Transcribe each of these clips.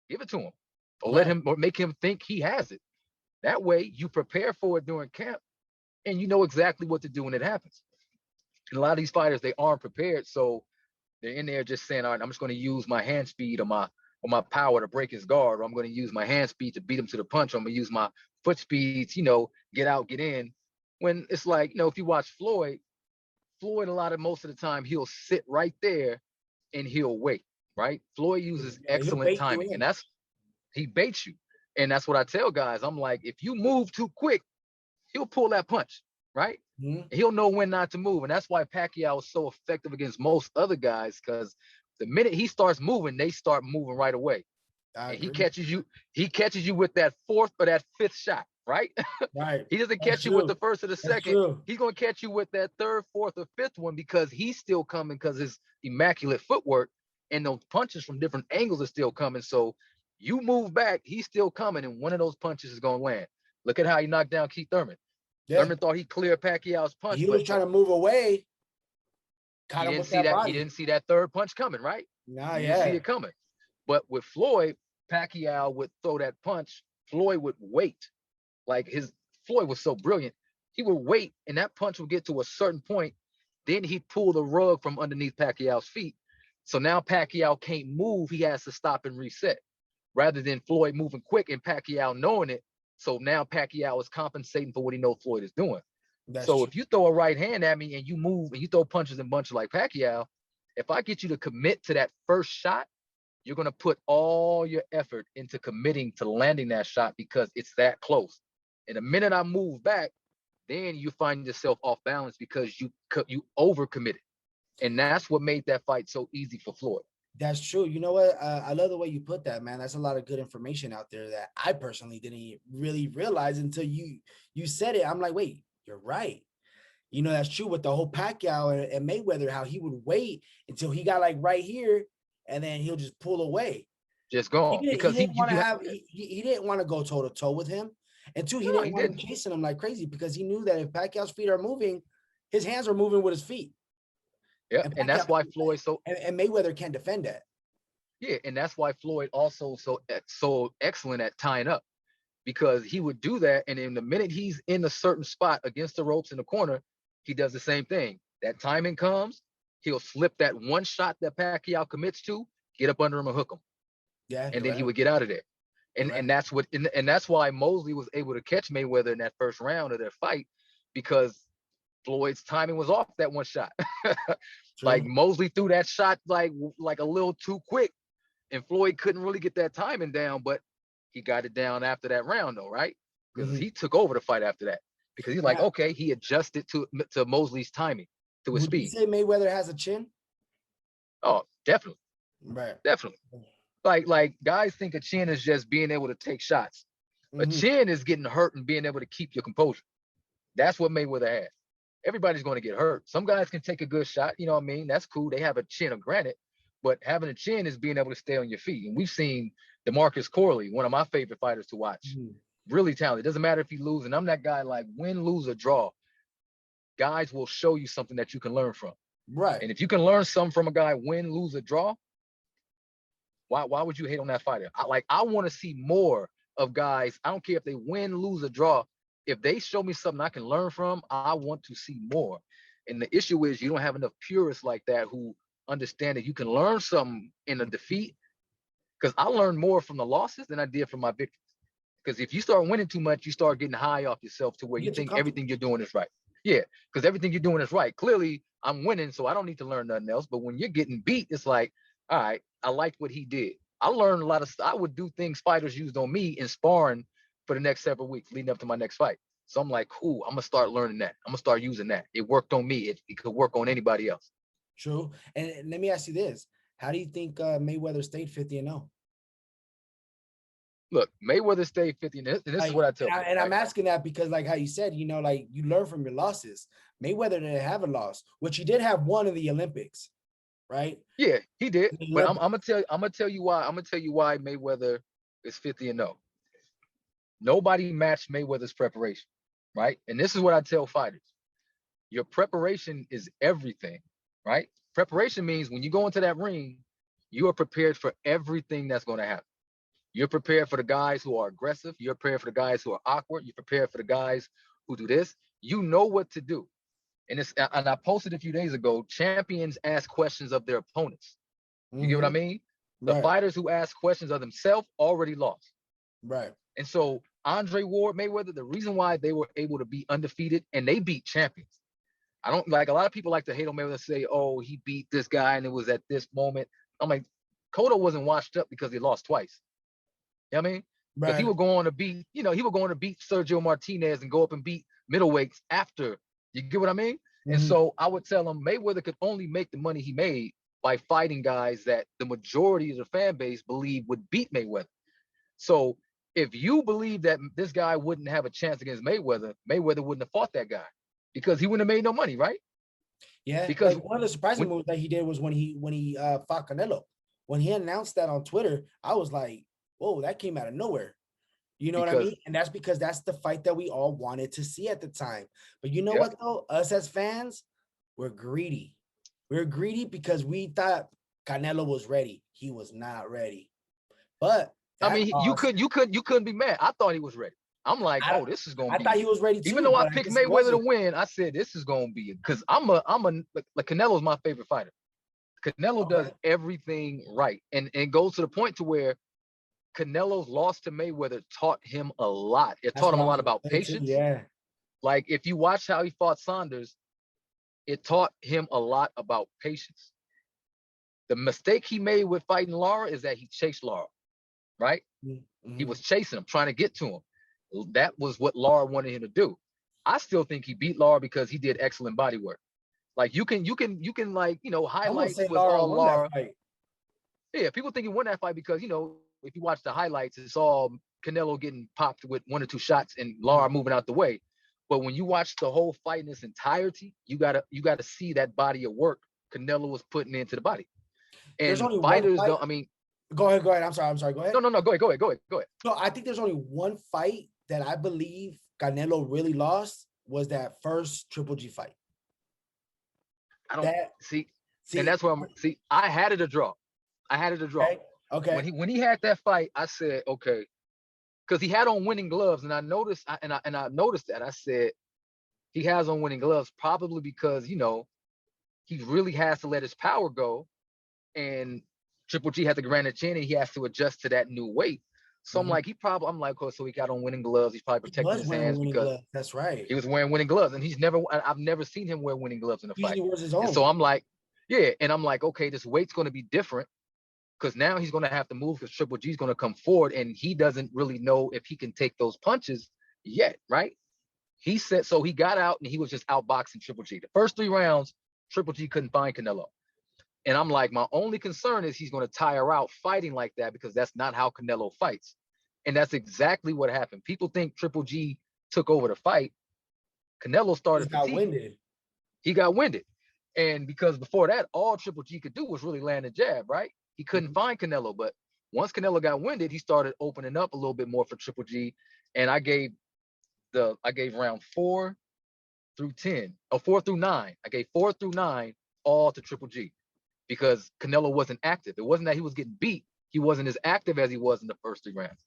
Give it to him, or let Right. him, or make him think he has it. That way, you prepare for it during camp, and you know exactly what to do when it happens. And a lot of these fighters, they aren't prepared, so they're in there just saying, all right, I'm just going to use my hand speed or my power to break his guard, or I'm going to use my hand speed to beat him to the punch, or I'm going to use my foot speeds, get out, get in. When it's like, if you watch Floyd, a lot of most of the time, he'll sit right there and he'll wait, right? Floyd uses Yeah, he'll excellent bait you timing, and in. he baits you. And that's what I tell guys. I'm like, if you move too quick, he'll pull that punch, right? Mhm. He'll know when not to move. And that's why Pacquiao is so effective against most other guys, because the minute he starts moving, they start moving right away. I And agree. he catches you with that fourth or that fifth shot, right? Right. He doesn't That's catch you with the true. first or the That's second. true. He's going to catch you with that third, fourth, or fifth one, because he's still coming, because his immaculate footwork and those punches from different angles are still coming. So you move back, he's still coming, and one of those punches is going to land. Look at how he knocked down Keith Thurman. Yeah. Thurman thought he cleared Pacquiao's punch, He but was trying to move away, he caught him didn't with see that that. He body. didn't see that third punch coming, right? Nah, He didn't see yeah. it coming. But with Floyd, Pacquiao would throw that punch. Floyd would wait. Like Floyd was so brilliant. He would wait, and that punch would get to a certain point. Then he'd pull the rug from underneath Pacquiao's feet. So now Pacquiao can't move. He has to stop and reset, rather than Floyd moving quick and Pacquiao knowing it. So now Pacquiao is compensating for what he knows Floyd is doing. That's So true. if you throw a right hand at me and you move and you throw punches and bunches like Pacquiao, if I get you to commit to that first shot, you're going to put all your effort into committing to landing that shot, because it's that close. And the minute I move back, then you find yourself off balance because you overcommitted. And that's what made that fight so easy for Floyd. That's true. You know what? I love the way you put that, man. That's a lot of good information out there that I personally didn't really realize until you said it. I'm like, wait, you're right. That's true with the whole Pacquiao and Mayweather, how he would wait until he got like right here, and then he'll just pull away. Just He gone, didn't. because He he didn't you, want to you have. He didn't want to go toe to toe with him, and two, he no, didn't he want him didn't. chasing him like crazy because he knew that if Pacquiao's feet are moving, his hands are moving with his feet, Yep. and And that's Pacquiao why Floyd so and Mayweather can't defend that. yeah, and that's why Floyd also so excellent at tying up, because he would do that, and in the minute he's in a certain spot against the ropes in the corner, he does the same thing. That timing comes, he'll slip that one shot that Pacquiao commits to, get up under him and hook him, Yeah, and you're then he right. would get out of there. You're And right. and that's what and that's why Mosley was able to catch Mayweather in that first round of their fight, because Floyd's timing was off that one shot. Like True. Mosley threw that shot like a little too quick, and Floyd couldn't really get that timing down, but he got it down after that round, though, right? Because Mhm. he took over the fight after that. Because he's like, Now, okay, he adjusted to Mosley's timing, to his would you speed. say Mayweather has a chin? Oh, definitely, Right. definitely. Like guys think a chin is just being able to take shots. A Hmm. chin is getting hurt and being able to keep your composure. That's what Mayweather has. Everybody's going to get hurt. Some guys can take a good shot, you know what I mean? That's cool. They have a chin of granite, but having a chin is being able to stay on your feet. And we've seen DeMarcus Corley, one of my favorite fighters to watch. Really talented. It doesn't matter if he loses. And I'm that guy, like, win, lose, or draw. Guys will show you something that you can learn from. Right. And if you can learn something from a guy, win, lose, or draw, why would you hate on that fighter? I want to see more of guys. I don't care if they win, lose, or draw. If they show me something I can learn from, I want to see more. And the issue is you don't have enough purists like that who understand that you can learn something in a defeat. Because I learned more from the losses than I did from my victories. Because if you start winning too much, you start getting high off yourself to where You you get too think comfortable. everything you're doing is right. Yeah, because everything you're doing is right. Clearly, I'm winning, so I don't need to learn nothing else. But when you're getting beat, it's like, all right, I liked what he did. I learned a lot of stuff. I would do things fighters used on me in sparring for the next several weeks leading up to my next fight. So I'm like, cool, I'm going to start learning that. I'm going to start using that. It worked on me. It could work on anybody else. True. And let me ask you this: how do you think Mayweather stayed 50-0? Look, Mayweather stayed 50, and this is Like, what I tell and people, I'm right? asking that because, like how you said, like you learn from your losses. Mayweather didn't have a loss, which he did have one in the Olympics, right? Yeah, he did. In the But I'm, Olympics. I'm gonna tell I'm gonna tell you why. I'm gonna tell you why Mayweather is 50-0. Nobody matched Mayweather's preparation, right? And this is what I tell fighters. Your preparation is everything, right? Preparation means when you go into that ring, you are prepared for everything that's going to happen. You're prepared for the guys who are aggressive. You're prepared for the guys who are awkward. You're prepared for the guys who do this. You know what to do. And I posted a few days ago, champions ask questions of their opponents. You get what I Mm-hmm. mean? The Right. fighters who ask questions of themselves already lost. Right. And so Andre Ward, Mayweather, the reason why they were able to be undefeated and they beat champions. I don't like, a lot of people like to hate on Mayweather, say, oh, he beat this guy and it was at this moment. I'm like, Cotto wasn't washed up because he lost twice. You know what I mean? Because he Right. would go on to beat, he would go on to beat Sergio Martinez and go up and beat middleweights after. You get what I mean? And Mm-hmm. so I would tell him Mayweather could only make the money he made by fighting guys that the majority of the fan base believe would beat Mayweather. So if you believe that this guy wouldn't have a chance against Mayweather, Mayweather wouldn't have fought that guy because he wouldn't have made no money, right? Yeah. Because Like one of the surprising when moves that he did was when he fought Canelo. When he announced that on Twitter, I was like, whoa, that came out of nowhere. You know what I because mean? And that's because that's the fight that we all wanted to see at the time. But you know yep. what though? Us as fans, we're greedy. We're greedy because we thought Canelo was ready. He was not ready. But I that mean, loss, you couldn't be mad. I thought he was ready. I'm like, I oh, this is gonna I thought be. he was ready Even too, though I but I picked guess he Mayweather to wasn't. win, I said this is gonna be because I'm a like Canelo's my favorite fighter. Canelo does Okay. everything right, and it goes to the point to where Canelo's loss to Mayweather taught him a lot. It That's taught him what a I was lot gonna about say too. patience. Yeah. Like if you watch how he fought Saunders, it taught him a lot about patience. The mistake he made with fighting Lara is that he chased Lara, right? He Mm-hmm. was chasing him, trying to get to him. That was what Lara wanted him to do. I still think he beat Lara because he did excellent body work. Like you can like, I'm gonna say highlights with Lara all won that Lara. fight. Yeah, people think he won that fight because, if you watch the highlights, it's all Canelo getting popped with one or two shots and Lara moving out the way. But when you watch the whole fight in its entirety, you gotta see that body of work Canelo was putting into the body. There's And only one fighters fight. don't, I mean, Go ahead. Go ahead. I'm sorry. Go ahead. no, go ahead. No, I think there's only one fight that I believe Canelo really lost was that first Triple G fight. I don't That see, and see, that's where I had it a draw. I had it a draw. okay, okay. When he had that fight, I said, okay, because he had on winning gloves, and I noticed I noticed that. I said he has on winning gloves probably because he really has to let his power go, and Triple G had to grant a chin, and he has to adjust to that new weight. So Mhm. I'm like, oh, so he got on winning gloves. He's probably He protecting was his wearing hands winning because gloves. That's right. he was wearing winning gloves, and I've never seen him wear winning gloves in a He usually fight. wears his And own. so I'm like, yeah, and I'm like, okay, this weight's going to be different because now he's going to have to move because Triple G's going to come forward, and he doesn't really know if he can take those punches yet, right? He said so. He got out and he was just outboxing Triple G. The first 3 rounds, Triple G couldn't find Canelo. And I'm like, my only concern is he's going to tire out fighting like that because that's not how Canelo fights. And that's exactly what happened. People think Triple G took over the fight. Canelo He started got fatiguing. winded. He got winded. And because before that, all Triple G could do was really land a jab, right? He couldn't Mhm. find Canelo. But once Canelo got winded, he started opening up a little bit more for Triple G. And I gave round 4 through 10, or 4 through 9. I gave 4 through 9 all to Triple G because Canelo wasn't active. It wasn't that he was getting beat. He wasn't as active as he was in the first 3 rounds.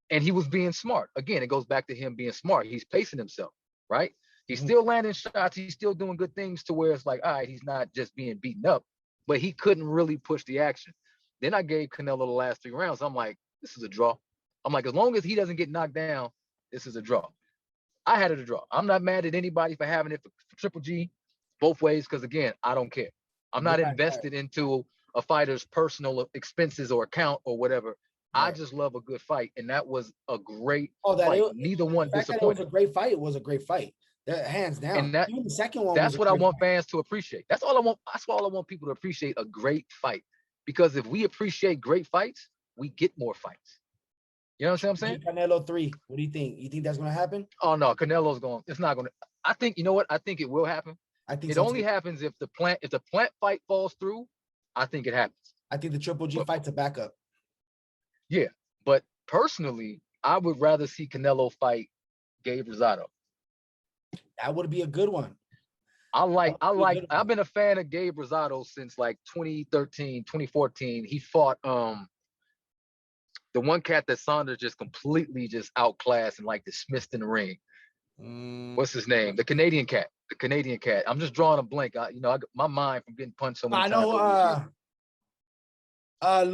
And he was being smart. Again, it goes back to him being smart. He's pacing himself, right? He's Mhm. still landing shots. He's still doing good things to where it's like, all right, he's not just being beaten up, but he couldn't really push the action. Then I gave Canelo the last 3 rounds. I'm like, this is a draw. I'm like, as long as he doesn't get knocked down, this is a draw. I had it a draw. I'm not mad at anybody for having it for Triple G both ways because, again, I don't care. I'm not Right, right, invested into a fighter's personal expenses or account or whatever. I right. just love a good fight, and that was a great Oh, fight. Neither the one fact that it was disappointed, a great fight, it was a great fight. That hands down. and that Even the second one was that's a what I great want fight. fans to appreciate. That's all I want. That's all I want people to appreciate: a great fight. Because if we appreciate great fights, we get more fights. You know what I'm saying? Canelo 3. What do you think? You think that's gonna happen? Oh no, Canelo's going. It's not going to. I think you know what? I think it will happen. I think It so only too. happens if the plant fight falls through. I think it happens. I think the Triple G But fight's a backup. yeah, but personally, I would rather see Canelo fight Gabe Rosado. That would be a good one. I've been a fan of Gabe Rosado since like 2013, 2014. He fought The one cat that Saunders just completely just outclassed and like dismissed in the ring. What's his name? The Canadian cat. The Canadian cat. I'm just drawing a blank. My mind from getting punched so many I times know. over these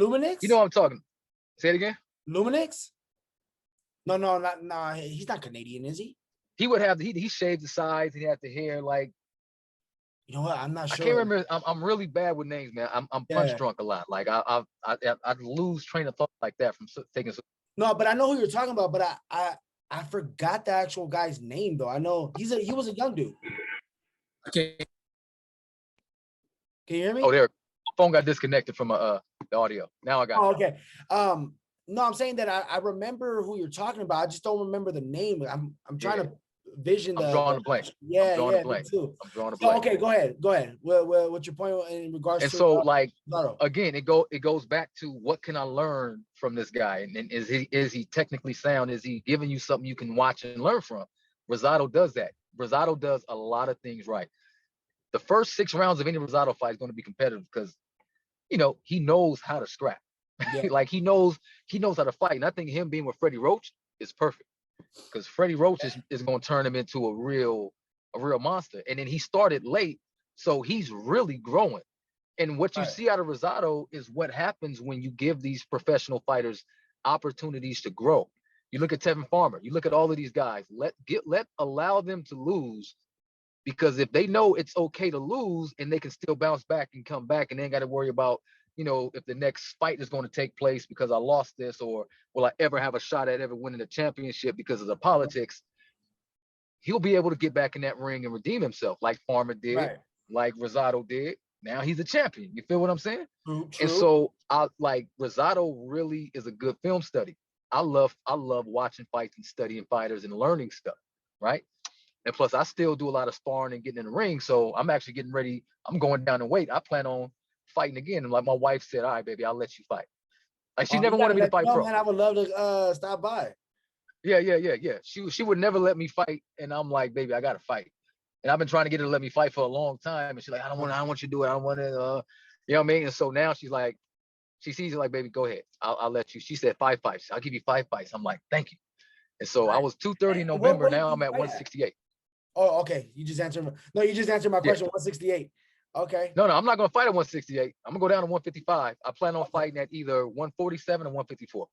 years. Luminix. You know what I'm talking. Say it again. Luminix. No, he's not Canadian, is he? He would have. He shaved the sides. He had the hair like. You know what? I'm not sure. I can't remember. I'm really bad with names, man. I'm punch drunk a lot. Like I lose train of thought like that from taking. No, but I know who you're talking about. But I forgot the actual guy's name though. I know he was a young dude. Okay. Can you hear me? Oh, there. My phone got disconnected from the audio. Now I got. Oh, okay. No, I'm saying that I remember who you're talking about. I just don't remember the name. I'm trying to vision the. I'm drawing a blank. Yeah, me too. I'm drawing a blank. Okay, go ahead. Well, what's your point in regards and to? And so, like, again, it goes back to what can I learn from this guy, and is he technically sound? Is he giving you something you can watch and learn from? Rosado does that. Rosado does a lot of things right. The first 6 rounds of any Rosado fight is going to be competitive because, he knows how to scrap. Yeah. Like he knows how to fight. And I think him being with Freddie Roach is perfect because Freddie Roach is going to turn him into a real monster. And then he started late, so he's really growing. And what you see out of Rosado is what happens when you give these professional fighters opportunities to grow. You look at Tevin Farmer, you look at all of these guys, allow them to lose, because if they know it's okay to lose and they can still bounce back and come back and they ain't got to worry about, if the next fight is going to take place because I lost this, or will I ever have a shot at ever winning a championship because of the politics, he'll be able to get back in that ring and redeem himself like Farmer did, like Rosado did. Now he's a champion. You feel what I'm saying? True. And so Rosado really is a good film study. I love watching fights and studying fighters and learning stuff, right? And plus, I still do a lot of sparring and getting in the ring. So I'm actually getting ready. I'm going down in weight. I plan on fighting again. And like my wife said, all right, baby, I'll let you fight. Like she never wanted me to fight pro. Man, I would love to stop by. Yeah. She would never let me fight. And I'm like, baby, I got to fight. And I've been trying to get her to let me fight for a long time. And she's like, I don't want you to do it. I don't want to, you know what I mean? And so now she's like, she sees it like, baby, go ahead. I'll let you. She said 5 fights. I'll give you 5 fights. I'm like, thank you. And so I was 230 in November. Now I'm at 168. Oh, okay. You just answered my question. 168. Okay. No, I'm not going to fight at 168. I'm going to go down to 155. I plan on fighting at either 147 or 154.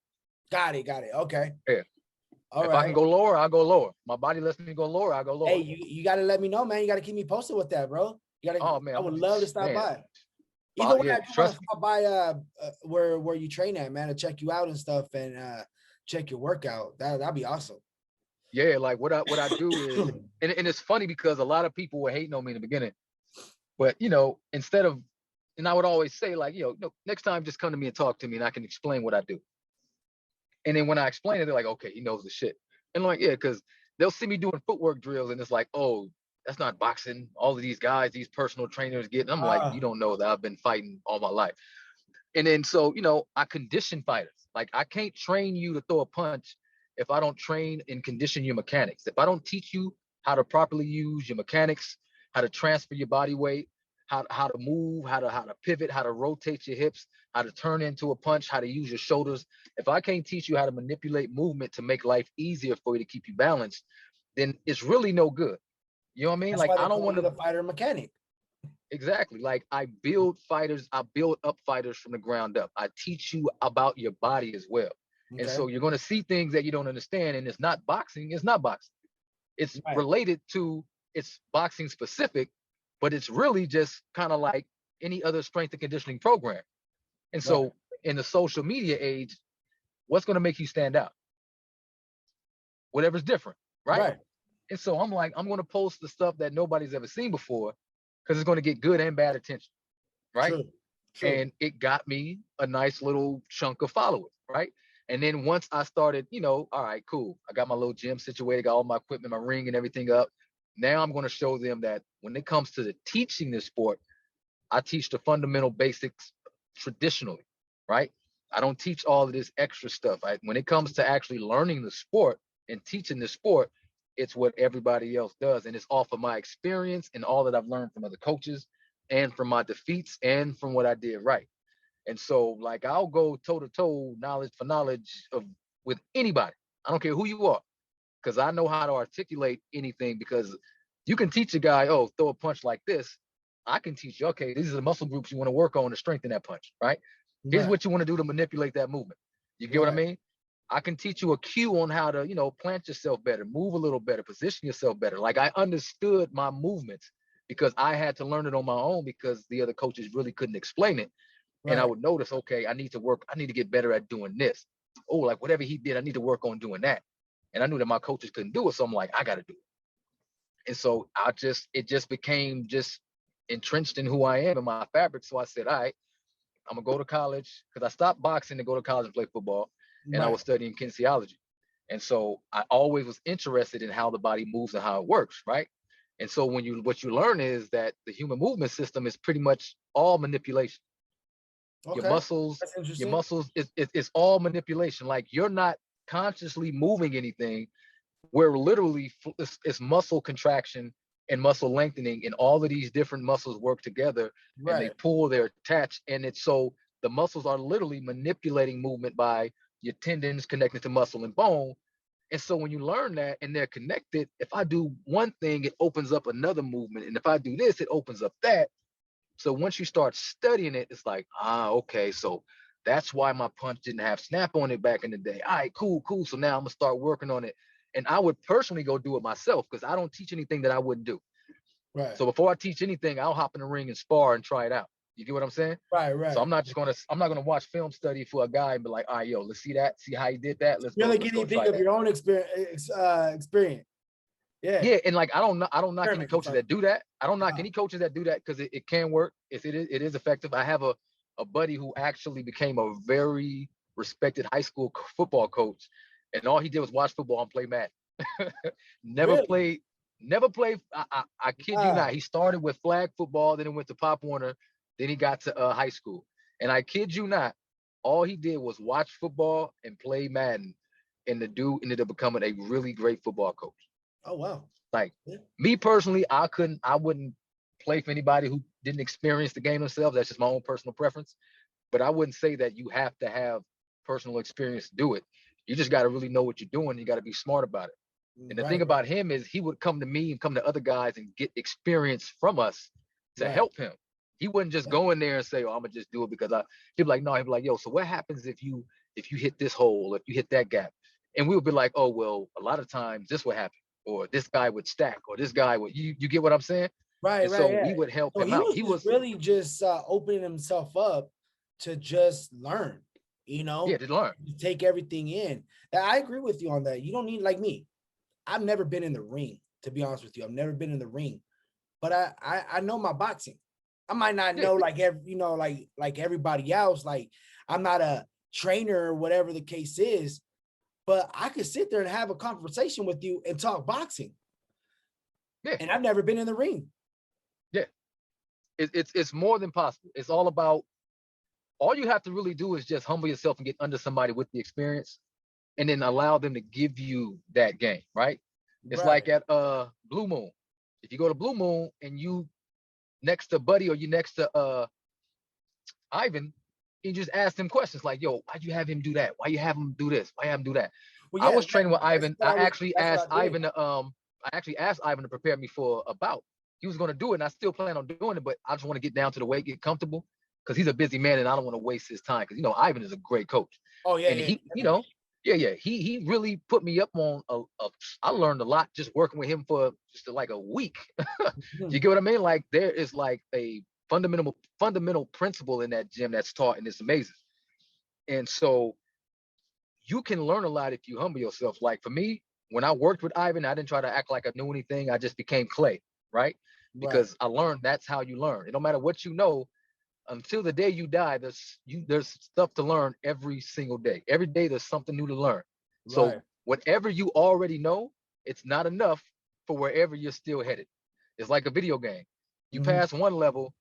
Got it. Okay. Yeah. If I can go lower, I'll go lower. My body lets me go lower, I'll go lower. Hey, you got to let me know, man. You got to keep me posted with that, bro. You got to. Oh man, I would love to stop by. Either way, I just want to stop by where you train at, man, to check you out and stuff, and check your workout. That'd be awesome. Yeah, like what I do is, and it's funny because a lot of people were hating on me in the beginning, but instead of, and I would always say like, next time just come to me and talk to me, and I can explain what I do. And then when I explain it, they're like, okay, he knows the shit. And I'm like, yeah, because they'll see me doing footwork drills, and it's like, oh, that's not boxing. All of these guys, these personal trainers get. And I'm like, you don't know that I've been fighting all my life. And then so I condition fighters. Like I can't train you to throw a punch if I don't train and condition your mechanics. If I don't teach you how to properly use your mechanics, how to transfer your body weight, how to move, how to pivot, how to rotate your hips, how to turn into a punch, how to use your shoulders. If I can't teach you how to manipulate movement to make life easier for you to keep you balanced, then it's really no good. You know what I mean? That's like why I don't want to. The fighter mechanic. Exactly. Like I build fighters. I build up fighters from the ground up. I teach you about your body as well. Okay. And so you're going to see things that you don't understand. And it's not boxing. It's not boxing. It's related to, it's boxing specific, but it's really just kind of like any other strength and conditioning program. And so in the social media age, what's going to make you stand out? Whatever's different, right? And so I'm like, I'm going to post the stuff that nobody's ever seen before because it's going to get good and bad attention, right? True. And it got me a nice little chunk of followers, right? And then once I started, all right, cool. I got my little gym situated, got all my equipment, my ring and everything up. Now I'm going to show them that when it comes to the teaching this sport, I teach the fundamental basics traditionally, right? I don't teach all of this extra stuff. When it comes to actually learning the sport and teaching the sport, it's what everybody else does. And it's off of my experience and all that I've learned from other coaches and from my defeats and from what I did right. And so like I'll go toe to toe, knowledge for knowledge of with anybody. I don't care who you are, because I know how to articulate anything. Because you can teach a guy, oh, throw a punch like this. I can teach you, okay, these are the muscle groups you want to work on to strengthen that punch, right? Here's Right. what you want to do to manipulate that movement. You get what I Right. mean? I can teach you a cue on how to, plant yourself better, move a little better, position yourself better. Like I understood my movements because I had to learn it on my own because the other coaches really couldn't explain it. And I Right. would notice, okay, I need to get better at doing this. Oh, like whatever he did, I need to work on doing that. And I knew that my coaches couldn't do it. So I'm like, I got to do it. And so it just became just entrenched in who I am and my fabric. So I said, all right, I'm gonna go to college, because I stopped boxing to go to college and play football, and I Right. was studying kinesiology. And so I always was interested in how the body moves and how it works, right? And so what you learn is that the human movement system is pretty much all manipulation. Your Okay. muscles, That's interesting. it's all manipulation. Like you're not consciously moving anything. Where literally it's muscle contraction and muscle lengthening, and all of these different muscles work together and they Right. pull, they're attached, and it's so the muscles are literally manipulating movement by your tendons connected to muscle and bone. And so when you learn that and they're connected, if I do one thing, it opens up another movement, and if I do this, it opens up that. So once you start studying it, it's like, okay, so that's why my punch didn't have snap on it back in the day. All right, cool, cool. So now I'm gonna start working on it. And I would personally go do it myself because I don't teach anything that I wouldn't do. Right. So before I teach anything, I'll hop in the ring and spar and try it out. You get what I'm saying? Right. So Right. I'm not gonna watch film study for a guy and be like, all right, yo, let's see that, see how he did that. You're the Let's guinea go pig try of that. your own experience. Experience. Yeah. Yeah, and like I don't knock any Experiment. I'm coaches sorry. that do that. I don't knock Uh, any coaches that do that because it can work. It is effective. I have a buddy who actually became a very respected high school football coach, and all he did was watch football and play Madden. never really? played, never played. I kid you not. Wow. He started with flag football, then he went to Pop Warner, then he got to high school. And I kid you not, all he did was watch football and play Madden, and the dude ended up becoming a really great football coach. Oh wow. Like Yeah. me personally, I wouldn't play for anybody who didn't experience the game themselves. That's just my own personal preference. But I wouldn't say that you have to have personal experience to do it. You just got to really know what you're doing. You got to be smart about it. And the Right. thing Right. about him is he would come to me and come to other guys and get experience from us to Right. help him. He wouldn't just Yeah. go in there and say, "Oh, I'm gonna just do it because I." He'd be like, "No." He'd be like, "Yo, so what happens if you hit this hole, if you hit that gap?" And we would be like, "Oh, well, a lot of times this would happen, or this guy would stack, or this guy would." You get what I'm saying? Right. And Right. so Yeah. we would help So him he out. was He just was, really just opening himself up to just learn. yeah, to learn. Take everything in. And I agree with you on that. You don't need like me. I've never been in the ring, to be honest with you. I've never been in the ring, but I know my boxing. I might not Yeah, know like like everybody else. Like I'm not a trainer or whatever the case is, but I could sit there and have a conversation with you and talk boxing. yeah, And I've never been in the ring. yeah. It's more than possible. It's all about. All you have to really do is just humble yourself and get under somebody with the experience, and then allow them to give you that game, right? It's like Right, at Blue Moon. If you go to Blue Moon and you next to Buddy or you next to Ivan, you just ask them questions like, "Yo, why'd you have him do that? Why you have him do this? Why you have him do that?" well, I yeah, was training with Ivan. that's what I did. I actually asked Ivan to prepare me for a bout. He was going to do it, and I still plan on doing it, but I just want to get down to the weight, get comfortable, because he's a busy man, and I don't want to waste his time. Because Ivan is a great coach, Oh yeah, and yeah, he, definitely. yeah, he really put me up on I learned a lot just working with him for just like a week. You Mhm. get what I mean? Like there is like a fundamental principle in that gym that's taught, and it's amazing. And so you can learn a lot if you humble yourself. Like for me, when I worked with Ivan, I didn't try to act like I knew anything. I just became clay, right? Right, Because I learned that's how you learn. It don't matter what you know, until the day you die, there's stuff to learn every single day. Every day there's something new to learn. So right. whatever you already know, it's not enough for wherever you're still headed. It's like a video game. You Mhm. pass one level,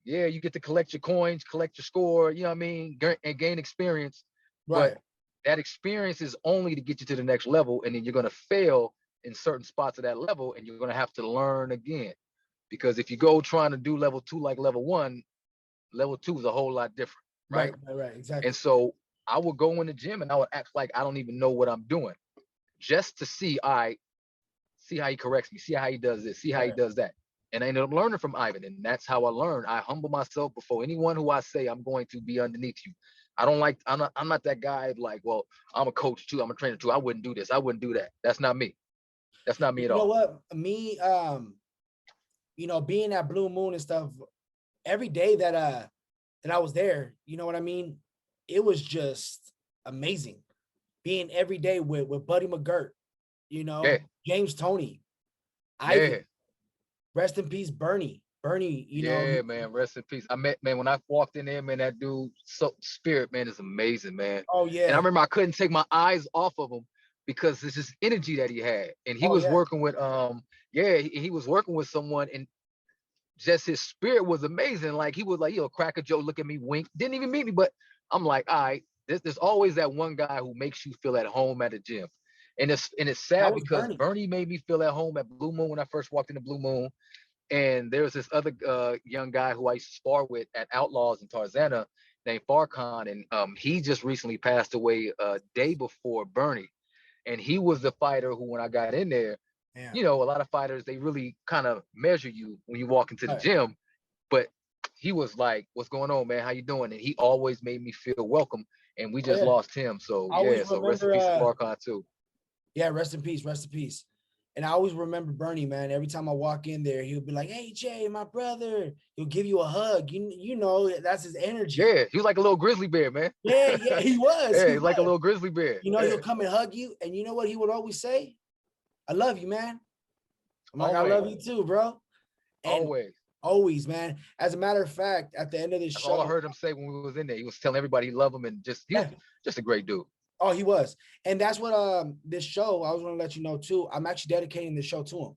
yeah, you get to collect your coins, collect your score, you know what I mean, and gain experience. But Right, that experience is only to get you to the next level, and then you're gonna fail in certain spots of that level, and you're gonna have to learn again. Because if you go trying to do level 2 like level 1, level 2 is a whole lot different. right? Right. And Exactly. so I would go in the gym and I would act like I don't even know what I'm doing, just to see, see how he corrects me, see how he does this, see how he Right. does that. And I ended up learning from Ivan. And that's how I learned. I humble myself before anyone who I say I'm going to be underneath you. I don't like, I'm not that guy like, well, I'm a coach too, I'm a trainer too. I wouldn't do this. I wouldn't do that. That's not me. That's not me at You know all. what? Me, being at Blue Moon and stuff, every day that I was there, you know what I mean? It was just amazing. Being every day with Buddy McGirt, Yeah. James Tony, Ivan, Yeah. rest in peace, Bernie. Bernie, Yeah, man. Rest in peace. I met, man, when I walked in there, man, that dude, so spirit, man, is amazing, man. oh And I yeah, remember I couldn't take my eyes off of him because it's just energy that he had. And he oh was yeah, working with yeah, he was working with someone, and just his spirit was amazing. Like he was like, crack a joke, look at me, wink. Didn't even meet me, but I'm like, all right, there's always that one guy who makes you feel at home at the gym. And it's that sad was because Bernie. Bernie made me feel at home at Blue Moon when I first walked into Blue Moon. And there was this other young guy who I used to spar with at Outlaws in Tarzana named Farcon. And he just recently passed away a day before Bernie. And he was the fighter who, when I got in there, Yeah, a lot of fighters, they really kind of measure you when you walk into the right. gym. But he was like, what's going on, man? How you doing? And he always made me feel welcome. And we Oh just yeah. lost him. So I always yeah, so rest in remember peace to Farcon too. yeah, rest in peace, rest in peace. And I always remember Bernie, man. Every time I walk in there, he'll be like, "Hey Jay, my brother." He'll give you a hug. You know, that's his energy. Yeah, he was like a little grizzly bear, man. Yeah, he was. Yeah, He he's like a was. little grizzly bear. He'll Yeah, come and hug you. And you know what he would always say? I love you, man. I'm like, I always, love you too, bro. And always. always, man. As a matter of fact, at the end of this That's all I show, heard him say when we was in there. He was telling everybody he loved him, and just he was yeah. just a great dude. Oh, he was. And that's what this show, I was gonna let you know too. I'm actually dedicating the show to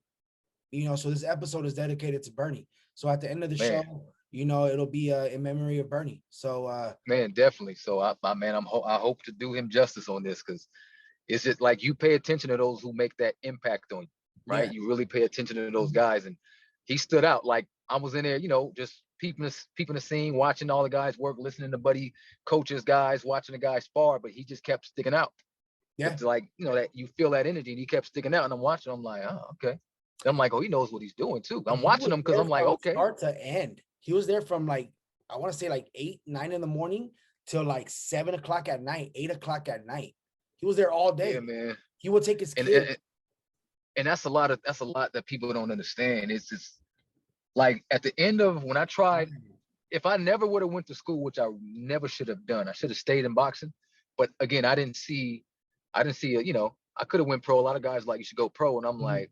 him. So this episode is dedicated to Bernie. So at the end of the Man, show, it'll be in memory of Bernie. So man, definitely. So I hope to do him justice on this, because it's just like you pay attention to those who make that impact on you, right? yeah, You really pay attention to those guys, and he stood out. Like I was in there, just peeping the scene, watching all the guys work, listening to buddy coaches, guys, watching the guys spar, but he just kept sticking out. yeah. But like that you feel that energy, and he kept sticking out. And I'm watching, I'm like, oh, okay. And I'm like, oh, he knows what he's doing too. I'm He watching was him because there I'm like, from okay. start to end. He was there from like, I want to say like 8, 9 in the morning till like 7 o'clock at night, 8 o'clock at night. He was there all Yeah, day. man. He would take his and kids. and, and that's a lot that people don't understand. It's just like at the end of when I tried, if I never would have went to school, which I never should have done, I should have stayed in boxing. But again, I didn't see I could have went pro. A lot of guys like, you should go pro, and I'm Mhm. like,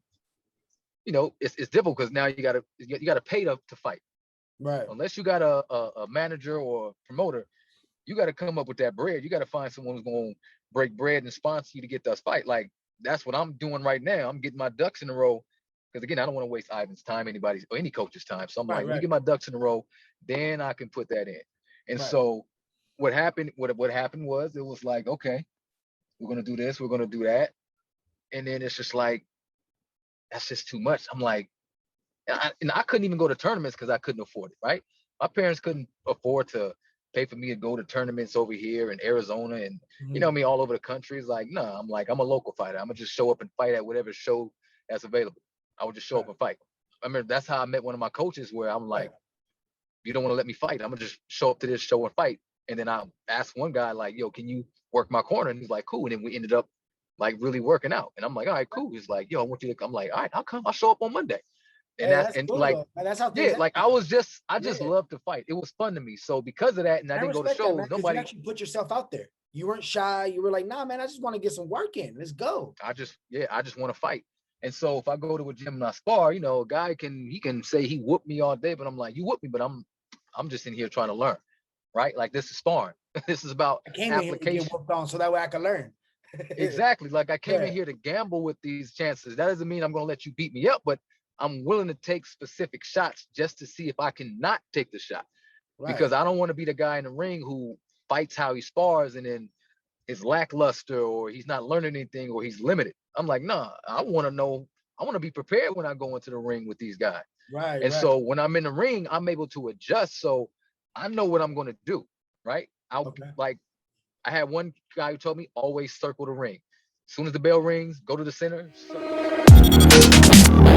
it's difficult because now you gotta pay to fight. Right. Unless you got a manager or a promoter, you got to come up with that bread. You got to find someone who's going to break bread and sponsor you to get this fight. Like that's what I'm doing right now. I'm getting my ducks in a row, because again, I don't want to waste Ivan's time, anybody's or any coach's time. So I'm Right. like, let me Right. get my ducks in a row, then I can put that in. And Right. so what happened? What happened was, it was like, okay, we're gonna do this, we're gonna do that, and then it's just like, that's just too much. I'm like, and I couldn't even go to tournaments because I couldn't afford it. Right? My parents couldn't afford to pay for me to go to tournaments over here in Arizona, and Mhm. all over the country. It's like, no, I'm like, I'm a local fighter. I'm gonna just show up and fight at whatever show that's available. I would just show Right. up and fight. I remember that's how I met one of my coaches, where I'm Right. like, you don't want to let me fight, I'm gonna just show up to this show and fight. And then I asked one guy like, yo, can you work my corner? And he's like, cool. And then we ended up like really working out. And I'm like, all right, cool. He's like, yo, I want you to. I'm like, all right, I'll come. I'll show up on Monday. And Hey, that's that's and cool like, though. And that's how things yeah, like happen. I just Yeah. love to fight. It was fun to me. So because of that, and I And I didn't go to respect that, man, shows, because you nobody. actually put yourself out there. You weren't shy. You were like, nah, man, I just want to get some work in. Let's go. I just want to fight. And so if I go to a gym and I spar, a guy he can say he whooped me all day, but I'm like, you whooped me, but I'm just in here trying to learn, right? Like, this is sparring. This is about I came in here to get application. whooped on so that way I can learn. Exactly. Like, I came in Yeah. here to gamble with these chances. That doesn't mean I'm going to let you beat me up, but I'm willing to take specific shots just to see if I can not take the shot, Right. because I don't want to be the guy in the ring who fights how he spars and then is lackluster, or he's not learning anything, or he's limited. I'm like, nah, I want to know. I want to be prepared when I go into the ring with these guys. Right. And Right. so when I'm in the ring, I'm able to adjust. So I know what I'm going to do. right? Okay. I had one guy who told me always circle the ring. As soon as the bell rings, go to the center. Circle.